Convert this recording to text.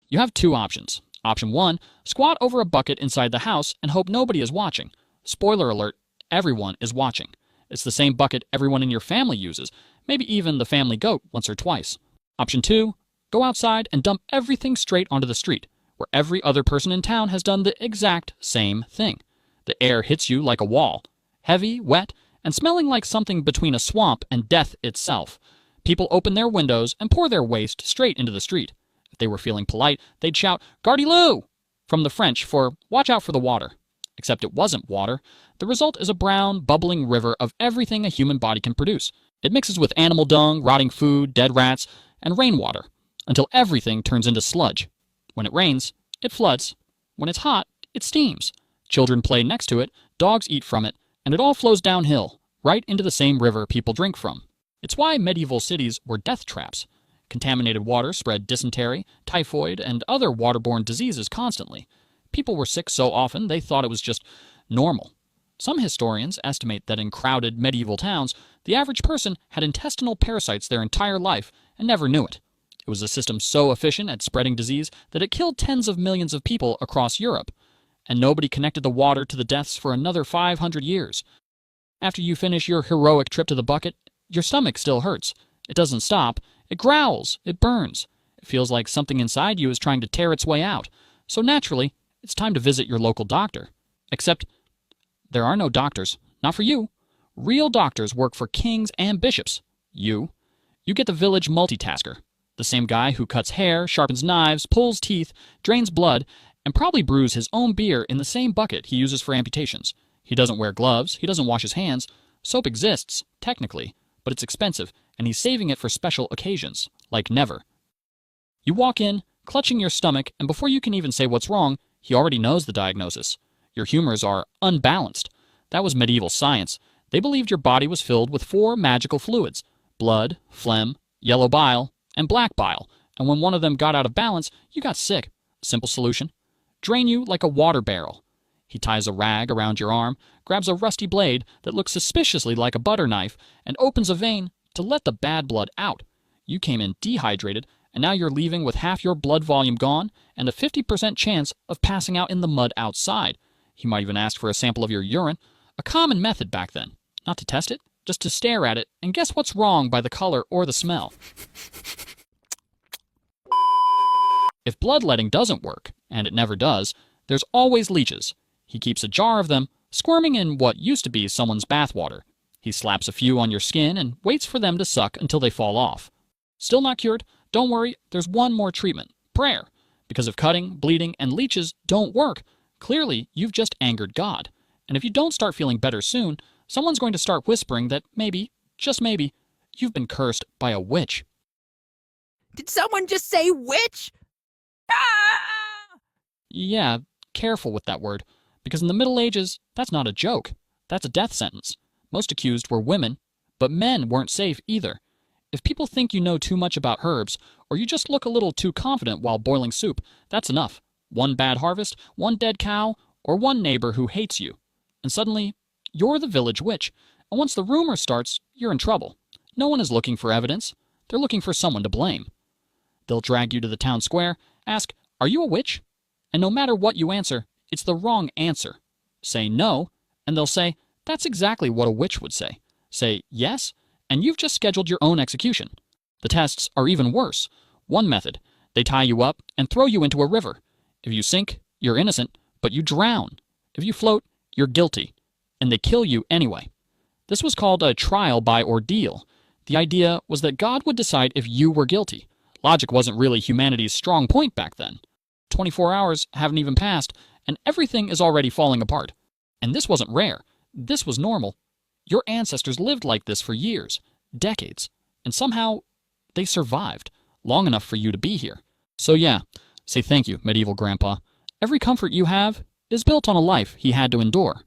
You have two options. Option 1, squat over a bucket inside the house and hope nobody is watching. Spoiler alert, everyone is watching. It's the same bucket everyone in your family uses, maybe even the family goat once or twice. Option 2, go outside and dump everything straight onto the street, where every other person in town has done the exact same thing. The air hits you like a wall, heavy, wet, and smelling like something between a swamp and death itself. People open their windows and pour their waste straight into the street. If they were feeling polite, they'd shout, "Gardez-l'eau!" from the French for "watch out for the water." Except it wasn't water. The result is a brown, bubbling river of everything a human body can produce. It mixes with animal dung, rotting food, dead rats, and rainwater, until everything turns into sludge. When it rains, it floods. When it's hot, it steams. Children play next to it, dogs eat from it, and it all flows downhill, right into the same river people drink from. It's why medieval cities were death traps. Contaminated water spread dysentery, typhoid, and other waterborne diseases constantly. People were sick so often they thought it was just normal. Some historians estimate that in crowded medieval towns, the average person had intestinal parasites their entire life and never knew it. It was a system so efficient at spreading disease that it killed tens of millions of people across Europe. And nobody connected the water to the deaths for another 500 years. After you finish your heroic trip to the bucket, your stomach still hurts. It doesn't stop. It growls. It burns. It feels like something inside you is trying to tear its way out. So naturally, it's time to visit your local doctor. Except, there are no doctors. Not for you. Real doctors work for kings and bishops. You get the village multitasker. The same guy who cuts hair, sharpens knives, pulls teeth, drains blood, and probably brews his own beer in the same bucket he uses for amputations. He doesn't wear gloves. He doesn't wash his hands. Soap exists, technically, but it's expensive, and he's saving it for special occasions, like never. You walk in, clutching your stomach, and before you can even say what's wrong, he already knows the diagnosis. Your humors are unbalanced. That was medieval science. They believed your body was filled with 4 magical fluids: blood, phlegm, yellow bile, and black bile, and when one of them got out of balance, you got sick. Simple solution: drain you like a water barrel. He ties a rag around your arm, grabs a rusty blade that looks suspiciously like a butter knife, and opens a vein to let the bad blood out. You came in dehydrated, and now you're leaving with half your blood volume gone and a 50% chance of passing out in the mud outside. He might even ask for a sample of your urine, a common method back then. Not to test it, just to stare at it and guess what's wrong by the color or the smell. If bloodletting doesn't work, and it never does, there's always leeches. He keeps a jar of them, squirming in what used to be someone's bathwater. He slaps a few on your skin and waits for them to suck until they fall off. Still not cured? Don't worry, there's one more treatment: prayer. Because if cutting, bleeding, and leeches don't work, clearly you've just angered God. And if you don't start feeling better soon, someone's going to start whispering that maybe, just maybe, you've been cursed by a witch. Did someone just say witch? Ah! Yeah, careful with that word, because in the Middle Ages, that's not a joke. That's a death sentence. Most accused were women, but men weren't safe either. If people think you know too much about herbs, or you just look a little too confident while boiling soup, that's enough. One bad harvest, one dead cow, or one neighbor who hates you. And suddenly, you're the village witch. And once the rumor starts, you're in trouble. No one is looking for evidence. They're looking for someone to blame. They'll drag you to the town square, ask, "Are you a witch?" And no matter what you answer, it's the wrong answer. Say no, and they'll say, "That's exactly what a witch would say." Say yes, and you've just scheduled your own execution. The tests are even worse. One method: they tie you up and throw you into a river. If you sink, you're innocent, but you drown. If you float, you're guilty. And they kill you anyway. This was called a trial by ordeal. The idea was that God would decide if you were guilty. Logic wasn't really humanity's strong point back then. 24 hours haven't even passed, and everything is already falling apart. And this wasn't rare. This was normal. Your ancestors lived like this for years, decades, and somehow they survived, long enough for you to be here. So yeah, say thank you, medieval grandpa. Every comfort you have is built on a life he had to endure.